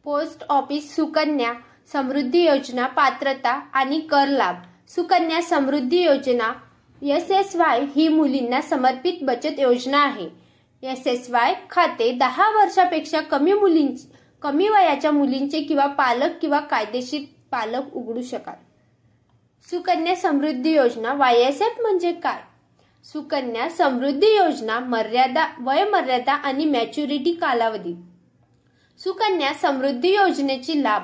Post office Sukanya Samriddhi योजना पात्रता आणि कर लाभ. सुकन्या समृद्धी योजना SSY ही मुलींना समर्पित बचत योजना आहे. SSY खाते 10 वर्षापेक्षा कमी वयाच्या मुलींचे किंवा पालक किंवा कायदेशीर पालक उघडू शकाल. सुकन्या समृद्धी योजना YSF म्हणजे काय? सुकन्या समृद्धी योजना वयोमर्यादा आणि मॅच्युरिटी कालावधी. सुकन्या समृद्धी योजनेची लाभ.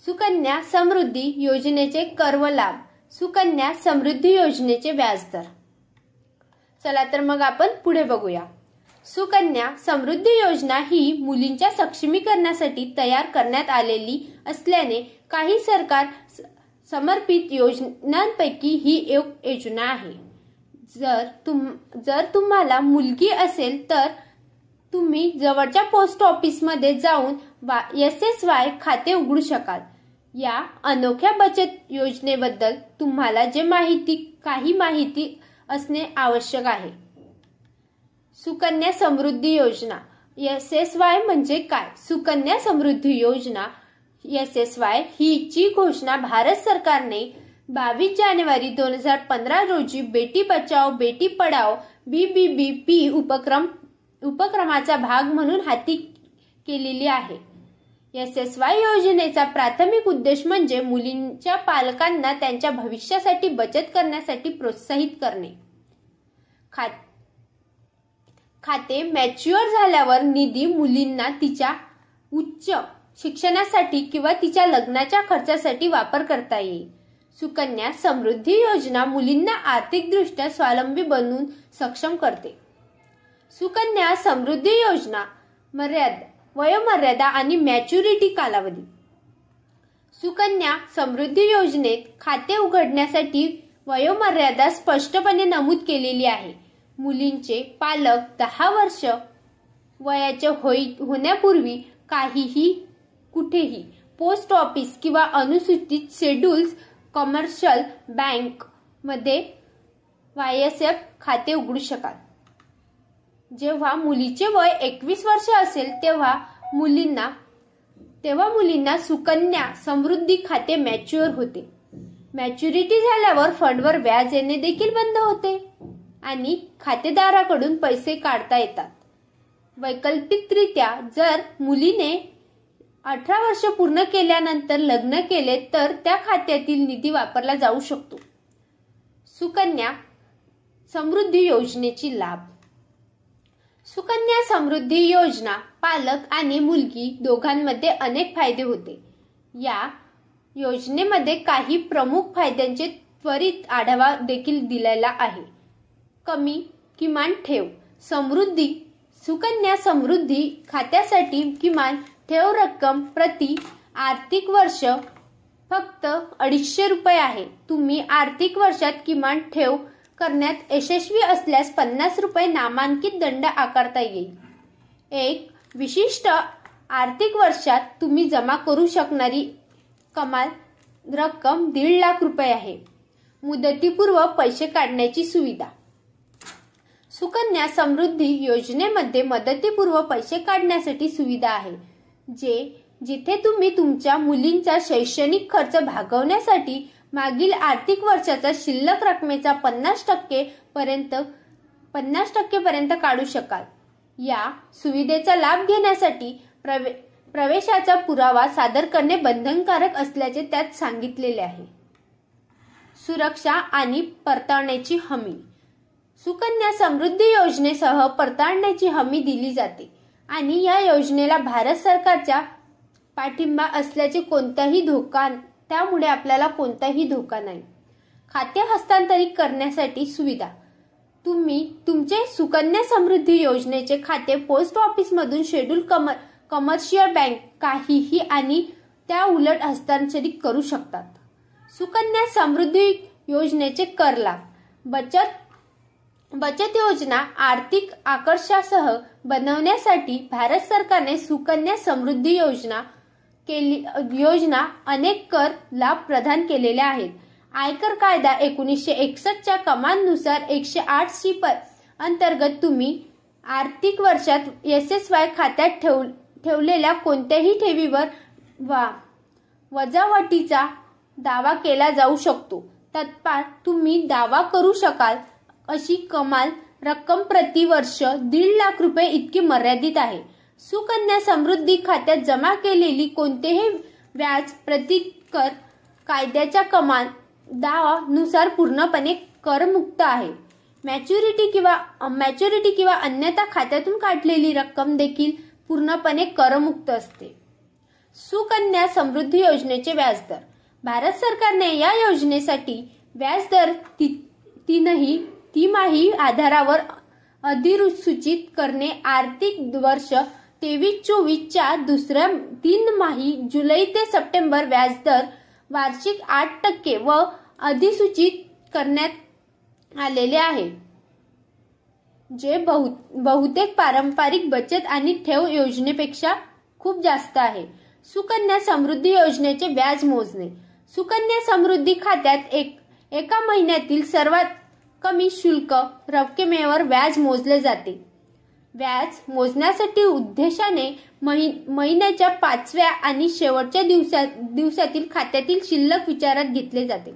सुकन्या समृद्धी योजनेचे कर व लाभ. सुकन्या समृद्धी योजनेचे व्याजदर. चला तर मग आपण पुढे बघूया. सुकन्या समृद्धी योजना ही मुलींच्या सक्षमीकरणासाठी तयार करण्यात आलेली असल्याने काही सरकार समर्पित योजनांपैकी ही एक योजना आहे. जर तुम्हाला मुलगी असेल तर तुम्ही जवळच्या पोस्ट ऑफिसमध्ये जाऊन SSY खाते उघडू शकाल. या अनोख्या बचत योजनेबद्दल तुम्हाला काही माहिती असणे आवश्यक आहे. सुकन्या समृद्धी योजना SSY म्हणजे काय? सुकन्या समृद्धी योजना SSY ची घोषणा भारत सरकारने 22 जानेवारी 2015 रोजी बेटी बचाओ बेटी पढाओ BBBP उपक्रमाचा भाग म्हणून हाती केलेली आहे. SSY योजनेचा प्राथमिक उद्देश म्हणजे मुलींच्या पालकांना त्यांच्या भविष्यासाठी बचत करण्यासाठी प्रोत्साहित करणे. खाते मॅच्युअर झाल्यावर निधी मुलींना तिच्या उच्च शिक्षणासाठी किंवा तिच्या लग्नाच्या खर्चासाठी वापर करता येईल. सुकन्या समृद्धी योजना मुलींना आर्थिकदृष्ट्या स्वावलंबी बनवून सक्षम करते. सुकन्या समृद्धी योजना वयोमर्यादा आणि मॅच्युरिटी कालावधी. सुकन्या समृद्धी योजनेत खाते उघडण्यासाठी वयोमर्यादा स्पष्टपणे नमूद केलेली आहे. मुलींचे पालक 10 वर्ष वयाचे होण्यापूर्वी कुठेही पोस्ट ऑफिस किंवा अनुसूचित शेड्यूल्स कमर्शियल बँक मध्ये YSF खाते उघडू शकाल. जेव्हा मुलीचे वय 21 वर्ष असेल तेव्हा मुलींना सुकन्या समृद्धी खाते मॅच्युअर होते. मॅच्युरिटी झाल्यावर फंडवर व्याज येणे देखील बंद होते आणि खातेदाराकडून पैसे काढता येतात. वैकल्पिकरित्या जर मुलीने 18 वर्ष पूर्ण केल्यानंतर लग्न केले तर त्या खात्यातील निधी वापरला जाऊ शकतो. सुकन्या समृद्धी योजनेची लाभ. सुकन्या समृद्धी योजना पालक आणि मुलगी दोघांमध्ये अनेक फायदे होते. या योजनेमध्ये काही प्रमुख फायद्यांचे त्वरित आढावा देखील दिलेला आहे. किमान ठेव. सुकन्या समृद्धी खात्यासाठी किमान ठेव रक्कम प्रति आर्थिक वर्ष फक्त 250 रुपये आहे. तुम्ही आर्थिक वर्षात किमान ठेव करण्यात यशस्वी असल्यास 50 रुपये नामांकित दंड आकारता येईल. एक विशिष्ट आर्थिक वर्षात तुम्ही जमा करू शकणारी कमाल रक्कम 1.5 लाख रुपये आहे. मुदतीपूर्व पैसे काढण्याची सुविधा. सुकन्या समृद्धी योजनेमध्ये मुदतीपूर्व पैसे काढण्यासाठी सुविधा आहे. जिथे तुम्ही तुमच्या मुलींचा शैक्षणिक खर्च भागवण्यासाठी मागील आर्थिक वर्षाचा शिल्लक रकमेचा 50% पर्यंत काढू शकाल. या सुविधेचा लाभ घेण्यासाठी प्रवेशाचा पुरावा सादर करणे बंधनकारक असल्याचे त्यात सांगितलेले आहे. सुरक्षा आणि परताव्याची हमी. सुकन्या समृद्धी योजनेसह परताव्याची हमी दिली जाते आणि या योजनेला भारत सरकारचा पाठिंबा असल्याचे त्यामुळे आपल्याला कोणताही धोका नाही. खाते हस्तांतरित करण्यासाठी सुविधा. तुम्ही तुमचे सुकन्या समृद्धी योजनेचे खाते पोस्ट ऑफिस मधून शेड्यूल कमर्शियल बँक काहीही आणि त्या उलट हस्तांतरित करू शकतात. सुकन्या समृद्धी योजनेचे कर लाभ. बचत योजना आर्थिक आकर्षासह बनवण्यासाठी भारत सरकारने सुकन्या समृद्धी योजना अनेक कर लाभ प्रदान केलेले आहेत. आयकर कायदा 1961 च्या कमांनुसार 108C अंतर्गत तुम्ही आर्थिक वर्षात SSY खात्यात ठेवलेल्या कोणत्याही ठेवीवर वजावटीचा दावा केला जाऊ शकतो. तत्काळ तुम्ही दावा करू शकाल अशी कमाल रक्कम प्रति वर्ष 1.5 लाख रुपये इतकी मर्यादित आहे. सुकन्या समृद्धी खात्यात जमा केलेली कोणतेही व्याज प्रतिकर कायद्याच्या कमाल नुसार पूर्णपणे करमुक्त आहे. मॅच्युरिटी किंवा अन्यथा खात्यातून काढलेली रक्कम देखील पूर्णपणे करमुक्त असते. सुकन्या समृद्धी योजनेचे व्याजदर. भारत सरकारने या योजनेसाठी व्याजदर तिमाही आधारावर अधिसूचित करणे आर्थिक वर्ष 23-24 च्या दुसऱ्या तिमाही जुलै ते सप्टेंबर व्याजदर वार्षिक 8% व अधिसूचित करण्यात आलेले आहे, जे बहुतेक पारंपरिक बचत आणि ठेव योजनेपेक्षा खूप जास्त आहे. सुकन्या समृद्धी योजनेचे व्याज मोजणे. सुकन्या समृद्धी खात्यात एका महिन्यातील सर्वात कमी शुल्क रकमेवर व्याज मोजले जाते. व्याज मोजण्यासाठी उद्देशाने महिन्याच्या 5व्या आणि शेवटच्या दिवसातील खात्यातील शिल्लक विचारात घेतले जाते.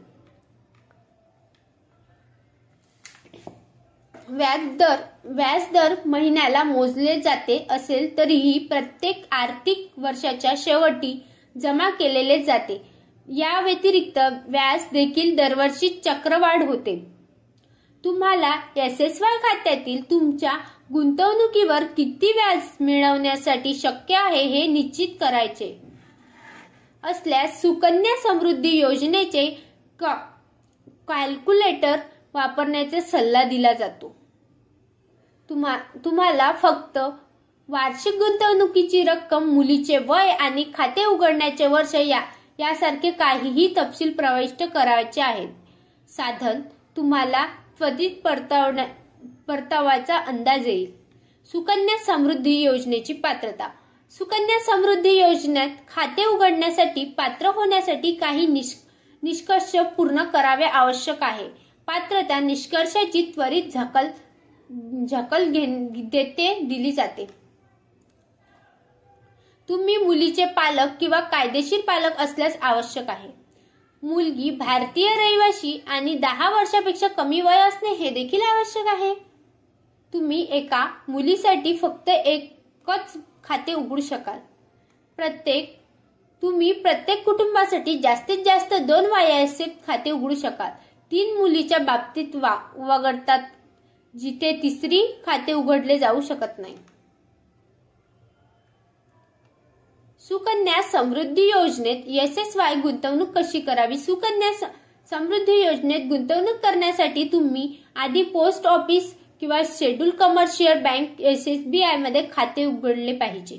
व्याजदर महिन्याला मोजले जाते असेल तरीही प्रत्येक आर्थिक वर्षाच्या शेवटी जमा केलेले जाते. या व्यतिरिक्त व्याज देखील दरवर्षी चक्रवाढ होते. तुम्हाला SSY खात्यातील तुमच्या गुंतवणुकीवर किती व्याज मिळवण्यासाठी शक्य आहे हे निश्चित करायचे असल्यास सुकन्या समृद्धी योजनेचे कॅल्क्युलेटर वापरण्याचा सल्ला दिला जातो. तुम्हाला फक्त वार्षिक गुंतवणुकीची रक्कम, मुलीचे वय आणि खाते उघडण्याचे वर्ष यासारखे काहीही तपशील प्रविष्ट करायचे आहेत. साधन तुम्हाला त्वरित परताव्याचा अंदाज येईल. सुकन्या समृद्धी योजनेची पात्रता. सुकन्या समृद्धी योजनेत खाते उघडण्यासाठी पात्र होण्यासाठी काही निष्कर्ष पूर्ण करावे आवश्यक आहे. पात्रता निष्कर्षाची त्वरित झकल दिली जाते. तुम्ही मुलीचे पालक किंवा कायदेशीर पालक असल्यास आवश्यक आहे. मुलगी भारतीय रहिवासी आणि 10 वर्षापेक्षा कमी वय असणे हे देखील आवश्यक आहे. तुम्ही एका मुलीसाठी फक्त एकच खाते उघडू शकाल. तुम्ही प्रत्येक कुटुंबासाठी जास्तीत जास्त 2 ISF खाते उघडू शकाल. 3 मुलीच्या बाबतीत वगळतात, जिथे तिसरी खाते उघडले जाऊ शकत नाही. सुकन्या समृद्धी योजनेत SSY गुंतवणूक कशी करावी. सुकन्या समृद्धी योजनेत गुंतवणूक करण्यासाठी तुम्ही आधी पोस्ट ऑफिस किंवा शेड्यूल कमर्शियल बँक SBI मध्ये खाते उघडले पाहिजे.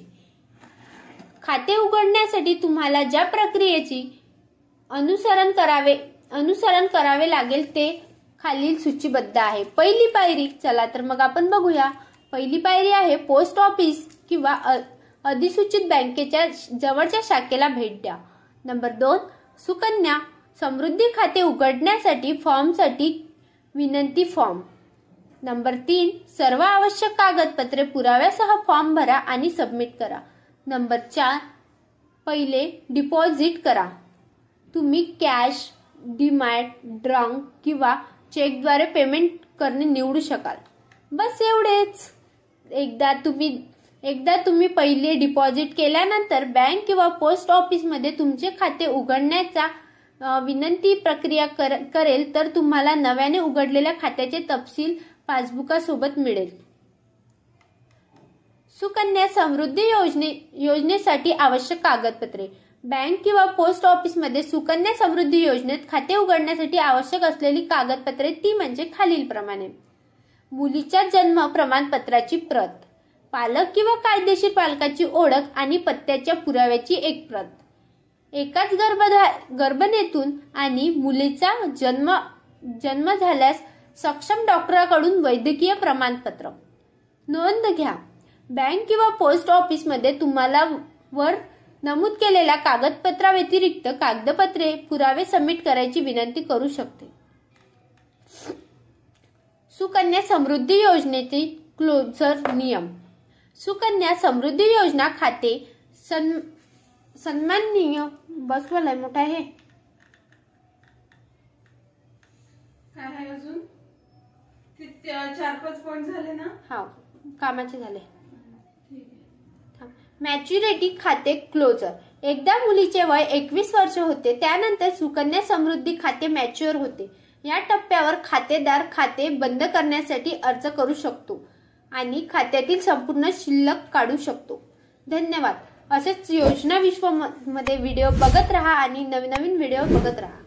खाते उघडण्यासाठी तुम्हाला ज्या प्रक्रियेची अनुसरण करावे लागेल ते खालील सूचीबद्ध आहे. पहिली पायरी, चला तर मग आपण बघूया. पहिली पायरी आहे पोस्ट ऑफिस किंवा अधिसूचित बँकेच्या जवळच्या शाखेला भेट द्या. नंबर 2, सुकन्या समृद्धी खाते उघडण्यासाठी फॉर्मसाठी विनंती फॉर्म. नंबर 3, सर्व आवश्यक कागदपत्रे पुराव्यासह फॉर्म भरा आणि सबमिट करा. नंबर 4, पहिले डिपॉझिट करा. तुम्ही कॅश, डीमॅट, ड्रंक किंवा चेकद्वारे पेमेंट करणे निवडू शकाल. बस एवढेच. एकदा तुम्ही पहिले डिपॉझिट केल्यानंतर बँक किंवा पोस्ट ऑफिसमध्ये तुमचे खाते उघडण्याचा विनंती प्रक्रिया करेल तर तुम्हाला नव्याने उघडलेल्या खात्याचे तपशील पासबुकासोबत मिळेल. सुकन्या समृद्धी योजनेसाठी आवश्यक कागदपत्रे. बँक किंवा पोस्ट ऑफिसमध्ये सुकन्या समृद्धी योजनेत खाते उघडण्यासाठी आवश्यक असलेली कागदपत्रे ती म्हणजे खालीलप्रमाणे. मुलीच्या जन्म प्रमाणपत्राची प्रत, पालक किंवा कायदेशीर पालकाची ओळख आणि पत्त्याच्या पुराव्याची एक प्रत, एकाच गर्भनेतून आणि मुलीचा जन्म झाल्यास सक्षम डॉक्टरांकडून वैद्यकीय प्रमाणपत्र. नोंद घ्या. बँक किंवा पोस्ट ऑफिसमध्ये तुम्हाला वर नमूद केलेल्या कागदपत्राव्यतिरिक्त कागदपत्रे पुरावे सबमिट करायची विनंती करू शकते. सुकन्या समृद्धी योजनेचे क्लोजर नियम. सुकन्या समृद्धी योजना खाते सन्माननीय बसवाला मोठा आहे. काय आहे अजून? 4-5 पॉइंट झाले ना? हा, कामाचे झाले. मॅच्युरिटी खाते क्लोजर. एकदा मुलीचे वय 21 वर्ष होते त्यानंतर सुकन्या समृद्धी खाते मॅच्युअर होते. या टप्प्यावर खातेदार खाते बंद करण्यासाठी अर्ज करू शकतो आणि खात्यातील संपूर्ण शिल्लक काढू शकतो. धन्यवाद. असेच योजना विश्व मध्ये व्हिडिओ बघत राहा आणि नवीन व्हिडिओ बघत राहा.